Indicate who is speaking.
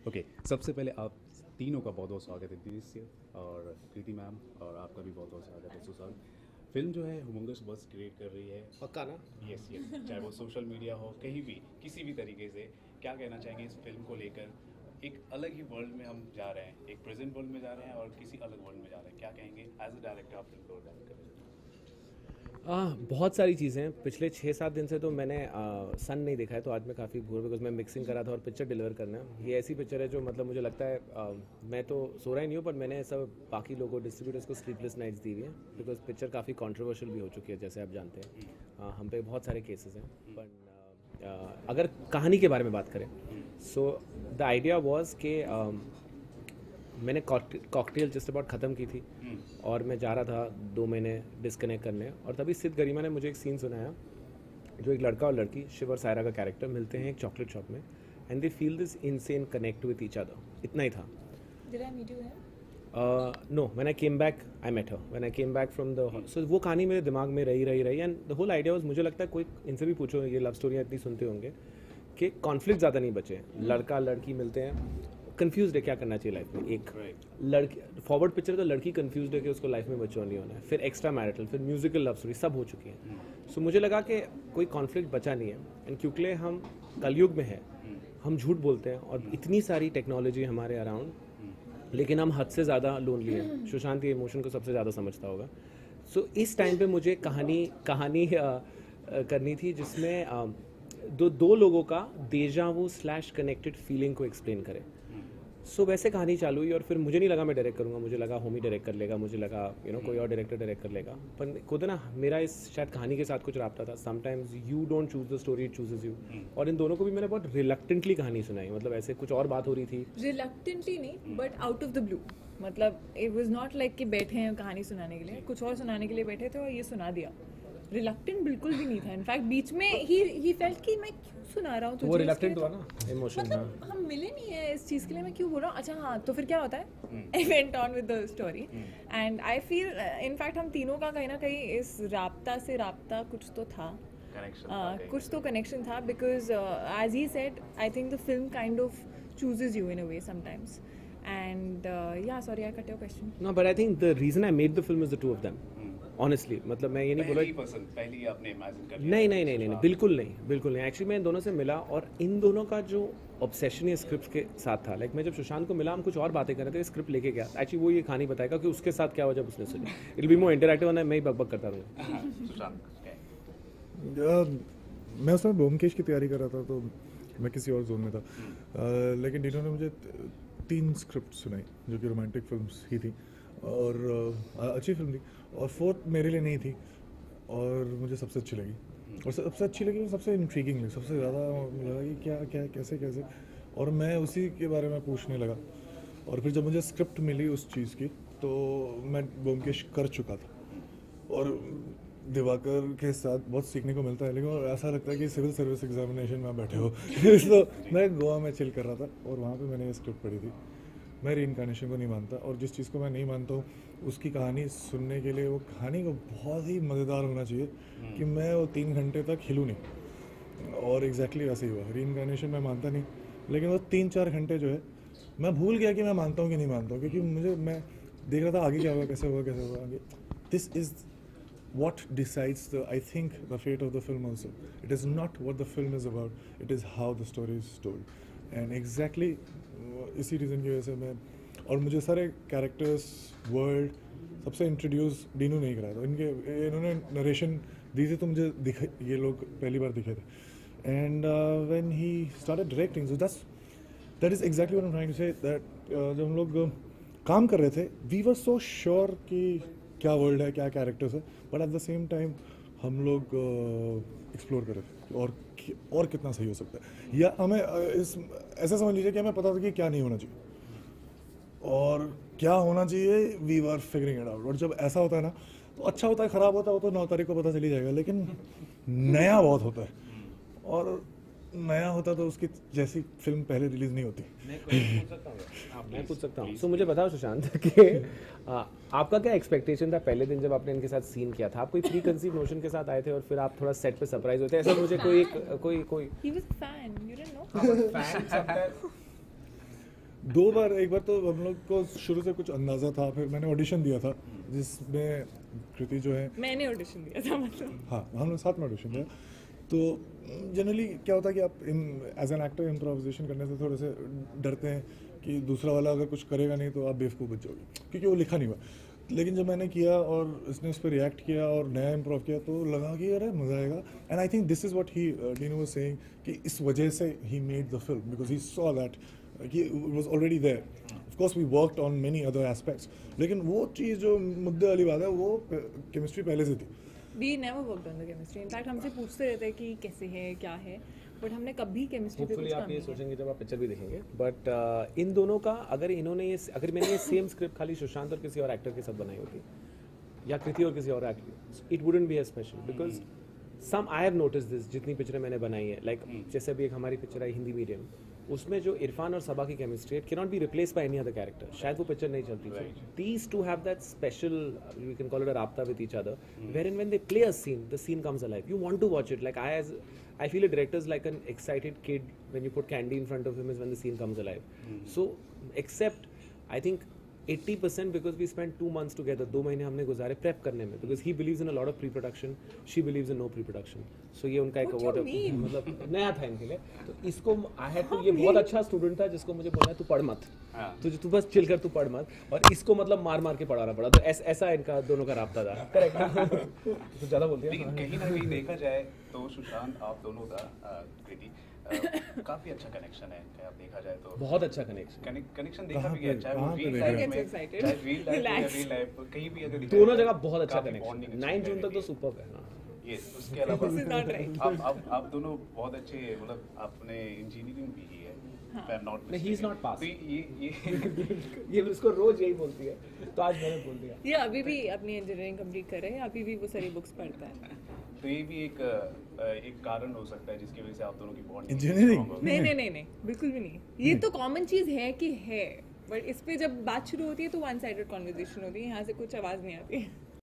Speaker 1: Okay, सबसे पहले आप तीनों का बहुत बहुत स्वागत है दिव्य और प्रीति मैम, और आपका भी बहुत बहुत स्वागत है सुशांत। फिल्म जो है हुमंगस बस क्रिएट कर रही है।
Speaker 2: पक्का ना?
Speaker 1: यस यस, चाहे वो सोशल मीडिया हो, कहीं भी किसी भी तरीके से, क्या कहना चाहेंगे इस फिल्म को लेकर? एक अलग ही वर्ल्ड में हम जा रहे हैं, एक प्रेजेंट वर्ल्ड में जा रहे हैं और किसी अलग वर्ल्ड में जा रहे हैं। क्या कहेंगे एज अ डायरेक्टर आप फिल्म को डायरेक्ट कर रहे हैं?
Speaker 2: बहुत सारी चीज़ें हैं। पिछले 6-7 दिन से तो मैंने सन नहीं देखा है, तो आज मैं काफ़ी भूर, बिकॉज मैं मिक्सिंग करा था और पिक्चर डिलीवर करना है। ये ऐसी पिक्चर है जो मतलब मुझे लगता है मैं तो सो रहा ही नहीं हूँ, पर मैंने सब बाकी लोगों डिस्ट्रीब्यूटर्स को स्लीपलेस नाइट्स दी हुई हैं, बिकॉज पिक्चर काफ़ी कंट्रोवर्शियल भी हो चुकी है, जैसे आप जानते हैं। हम पे बहुत सारे केसेस हैं, पर अगर कहानी के बारे में बात करें, सो द आइडिया वॉज कि मैंने कॉकटेल जस्ट अबाउट ख़त्म की थी और मैं जा रहा था 2 महीने डिस्कनेक्ट करने, और तभी सिद्ध गरिमा ने मुझे एक सीन सुनाया जो एक लड़का और लड़की, शिव और सायरा का कैरेक्टर, मिलते हैं एक चॉकलेट शॉप में and they feel this insane connect with each other. इतना ही था।
Speaker 3: Did I meet you there?
Speaker 2: No, when I came back I met her, when I came back from the, so वो कहानी मेरे दिमाग में रही and the whole idea was, मुझे लगता है कोई इनसे भी पूछो, ये लव स्टोरियाँ इतनी सुनते होंगे कि कॉन्फ्लिक्ट ज़्यादा नहीं बचे। लड़का लड़की मिलते हैं, कंफ्यूज है क्या करना चाहिए लाइफ में। एक लड़की फॉरवर्ड पिक्चर, तो लड़की कंफ्यूज है कि उसको लाइफ में बच्चों नहीं होना है, फिर एक्स्ट्रा मैरिटल, फिर म्यूजिकल लव स्टोरी, सब हो चुकी है। सो मुझे लगा कि कोई कॉन्फ्लिक्ट बचा नहीं है, एंड क्योंकि हम कलयुग में है, हम झूठ बोलते हैं और इतनी सारी टेक्नोलॉजी हमारे अराउंड, लेकिन हम हद से ज़्यादा लोनली हैं। सुशांत ये इमोशन को सबसे ज़्यादा समझता होगा। सो इस टाइम पे मुझे कहानी करनी थी जिसमें दो लोगों का देजावू / कनेक्टेड फीलिंग को एक्सप्लेन करे। सो वैसे कहानी चालू हुई और फिर मुझे नहीं लगा मैं डायरेक्ट करूँगा, मुझे लगा होमी डायरेक्ट कर लेगा, मुझे लगा कोई और डायरेक्टर डायरेक्ट कर लेगा। पर खुद ना मेरा इस शायद कहानी के साथ कुछ रब्ता था। Sometimes you don't choose the story, it chooses you. और इन दोनों को भी मैंने बहुत रिलक्टेंटली कहानी सुनाई, मतलब ऐसे कुछ और बात हो रही थी।
Speaker 3: Reluctantly नहीं, but out of the blue. मतलब it was not like कि बैठे हैं कहानी सुनाने के लिए, कुछ और सुनाने के लिए बैठे थे और ये सुना दिया। रिलक्टेंट बिल्कुल भी नहीं था। इनफैक्ट बीच में ही फेल्ट कि मैं क्यों सुना रहा हूँ तुझे।
Speaker 2: वो रिलक्टेंट हुआ ना इमोशन।
Speaker 3: मतलब हम मिले नहीं है इस चीज़ के लिए, मैं क्यों बोल रहा हूँ। अच्छा हाँ, तो फिर क्या होता है, I went on with the story and I feel in fact हम तीनों का कहीं ना कहीं इस राब्ता कुछ तो था, कुछ तो कनेक्शन था, because as he said I think the film kind of chooses you in a way sometimes and yeah sorry I cut your question.
Speaker 2: No, but I think the reason I made the film is the two of them, honestly. मतलब मैं ये नहीं बोला
Speaker 1: पहली आपने imagine कर लिया?
Speaker 2: नहीं, बिल्कुल नहीं। एक्चुअली मैं इन दोनों से मिला और इन दोनों का जो ऑब्सेशन है स्क्रिप्ट के साथ था। लाइक मैं जब सुशांत को मिला, हम कुछ और बातें कर रहे थे, स्क्रिप्ट लेके गया। एक्चुअली वो ये कहानी बताएगा कि उसके साथ क्या हुआ जब उसने सुनी। इट बी मोर इंटरैक्टिव, वरना मैं ही बकबक करता रहूँगा।
Speaker 4: मैं उसमें ब्योमकेश की तैयारी कर रहा था, तो मैं किसी और जोन में था। लेकिन डिनो ने मुझे 3 स्क्रिप्ट सुनाई जो कि रोमांटिक फिल्म्स ही थी और अच्छी फिल्म थी, और 4th मेरे लिए नहीं थी और मुझे सबसे अच्छी लगी। और सबसे अच्छी लगी, सबसे इंट्रीगिंग लगी, सबसे ज़्यादा लगा कि क्या कैसे, और मैं उसी के बारे में पूछने लगा। और फिर जब मुझे स्क्रिप्ट मिली उस चीज़ की, तो मैं ब्योमकेश कर चुका था और दिवाकर के साथ बहुत सीखने को मिलता है, लेकिन ऐसा लगता है कि सिविल सर्विस एग्जामिनेशन में बैठे हो। तो मैं गोवा में चिल कर रहा था और वहाँ पे मैंने ये स्क्रिप्ट पढ़ी थी। मैं रीइंकार्नेशन को नहीं मानता, और जिस चीज़ को मैं नहीं मानता हूँ उसकी कहानी सुनने के लिए वो कहानी को बहुत ही मज़ेदार होना चाहिए कि मैं वो 3 घंटे तक हिलूँ नहीं। और एग्जैक्टली वैसे ही हुआ। रीइंकार्नेशन मैं मानता नहीं, लेकिन वो 3-4 घंटे जो है मैं भूल गया कि मैं मानता हूँ कि नहीं मानता हूँ, क्योंकि मैं देख रहा था आगे क्या होगा, कैसे होगा आगे। This is what decides I think the fate of the film also. It is not what the film is about, it is how the story is told. And exactly इसी रीज़न की वजह से मैं, और मुझे सारे कैरेक्टर्स वर्ल्ड सबसे introduce Dinu नहीं कराया था। इन्होंने नरेशन दी थी, तो मुझे ये लोग पहली बार दिखे थे। And when he started directing, so that is exactly what I am trying to say, that जब हम लोग काम कर रहे थे, वी वर सो श्योर कि क्या वर्ल्ड है, क्या कैरेक्टर्स है, but at the same time हम लोग एक्सप्लोर कर रहे थे और कितना सही हो सकता है, या हमें ऐसा समझ लीजिए कि हमें पता था कि क्या नहीं होना चाहिए और क्या होना चाहिए, we were figuring it out. और जब ऐसा होता है ना, तो अच्छा होता है, ख़राब होता है, वो तो 9 तारीख को पता चली जाएगा, लेकिन नया बहुत होता है, और नया होता तो उसकी जैसी फिल्म पहले रिलीज नहीं होती।
Speaker 2: मैं पूछ सकता हूँ। सो मुझे बताओ सुशांत कि आपका क्या एक्सपेक्टेशन था पहले दिन जब आपने इनके साथ सीन किया था? आप कोई प्री कंसीव नोशन के साथ आए थे और फिर आप थोड़ा सेट पे सरप्राइज होते, ऐसा मुझे कोई
Speaker 3: He was a fan, you didn't know?
Speaker 4: 2 बार, एक बार तो हम लोग को शुरू से कुछ अंदाज़ा था, फिर मैंने ऑडिशन दिया था जिसमें कृति जो है,
Speaker 3: मैंने ऑडिशन दिया था मतलब।
Speaker 4: हाँ हम लोग साथ में ऑडिशन दिया। तो जनरली क्या होता है कि आप एज एन एक्टर इम्प्रोवाइजेशन करने से थोड़े से डरते हैं कि दूसरा वाला अगर कुछ करेगा नहीं तो आप बेवकूफ़ बच जाओगे, क्योंकि वो लिखा नहीं हुआ। लेकिन जब मैंने किया और इसने उस पर रिएक्ट किया और नया इम्प्रोव किया तो लगा कि अरे मज़ा आएगा। And I think this is what he Dino was saying कि इस वजह से he made the film because he saw that he was already there. Of course we worked on many other aspects, लेकिन वो चीज़ जो मुद्दे वाली बात है वो केमिस्ट्री पहले से थी।
Speaker 3: We never worked on the chemistry. In fact, हमसे पूछते रहते हैं कि कैसे है, क्या है, बट हमने कभी केमिस्ट्री पे कुछ
Speaker 2: होपफुली
Speaker 3: काम
Speaker 2: आप ये
Speaker 3: नहीं किया।
Speaker 2: सोचेंगे जब आप पिक्चर भी देखेंगे, बट इन दोनों का अगर मैंने ये सेम स्क्रिप्ट खाली सुशांत और किसी और एक्टर के साथ बनाई होती या कृति और किसी और actor, it wouldn't be as special because some I have notice this जितनी पिक्चरें मैंने बनाई है, लाइक जैसे अभी एक हमारी पिक्चर आई हिंदी मीडियम, उसमें जो इरफान और सबा की chemistry it can not be replace by any other character, शायद वो पिक्चर नहीं चलती। These two have that special, we can call it a राब्ता with each other, wherein when they play a scene, the scene comes alive. You want to watch it. Like I feel a director is like an excited kid when you put candy in front of him is when the scene comes alive. So except I think 80% because we spent 2 months together, 2 महीने हमने गुजारे prep करने में, because he believes in a lot of pre-production, she believes in no pre-production. So ये उनका एक
Speaker 3: What you mean?
Speaker 2: मतलब नया था इनके लिए, तो इसको I had to, ये बहुत अच्छा स्टूडेंट था जिसको मुझे बोला तू पढ़ मत, तू बस चिल कर, तू पढ़ मत, और इसको मतलब मार मार के पढ़ाना पड़ा, तो ऐसा इनका दोनों का राब्ता था। करेक्ट तो ज़्यादा बोलते हैं।
Speaker 1: लेकिन कहीं ना कहीं देखा जाए तो सुशांत आप दोनों का कृति काफी अच्छा कनेक्शन है, आप देखा जाए तो
Speaker 2: बहुत अच्छा कनेक्शन,
Speaker 1: कनेक्शन देखा भी गया, चाहे वो
Speaker 4: कहाँ पे
Speaker 1: रियल
Speaker 4: देखा?
Speaker 1: लाइफ में,
Speaker 3: Gets excited.
Speaker 1: चाहे रियल लाइफ या
Speaker 3: Relax.
Speaker 1: रियल लाइफ कहीं भी अगर देखा
Speaker 2: दोनों
Speaker 1: जाए,
Speaker 2: जगह बहुत अच्छा
Speaker 1: काफी
Speaker 2: कनेक्शन,
Speaker 1: bonding
Speaker 2: 9 जून
Speaker 1: अच्छी
Speaker 2: तक तो
Speaker 1: है।
Speaker 2: सुपर्ब है।
Speaker 1: ये उसके अलावा
Speaker 3: This is not right.
Speaker 1: आप दोनों बहुत अच्छे, मतलब आपने इंजीनियरिंग भी की है, if I'm not
Speaker 2: नहीं, he is
Speaker 1: mistaken.
Speaker 2: not passed.
Speaker 1: तो ये
Speaker 2: ये उसको रोज यही बोलती है, तो आज मैंने बोल दिया।
Speaker 3: ये अभी भी अपनी इंजीनियरिंग कंप्लीट कर रहे हैं, अभी भी वो सारी बुक्स पढ़ता है।
Speaker 1: तो ये भी एक कारण हो सकता है जिसकी वजह से आप दोनों की बॉन्डिंग
Speaker 4: Engineering?
Speaker 3: नहीं, बिल्कुल भी नहीं। ये तो कॉमन चीज़ है कि है, बट इस पे जब बात शुरू होती है तो वन साइडेड कॉन्वर्जेशन होती है, यहाँ से कुछ आवाज़ नहीं आती है।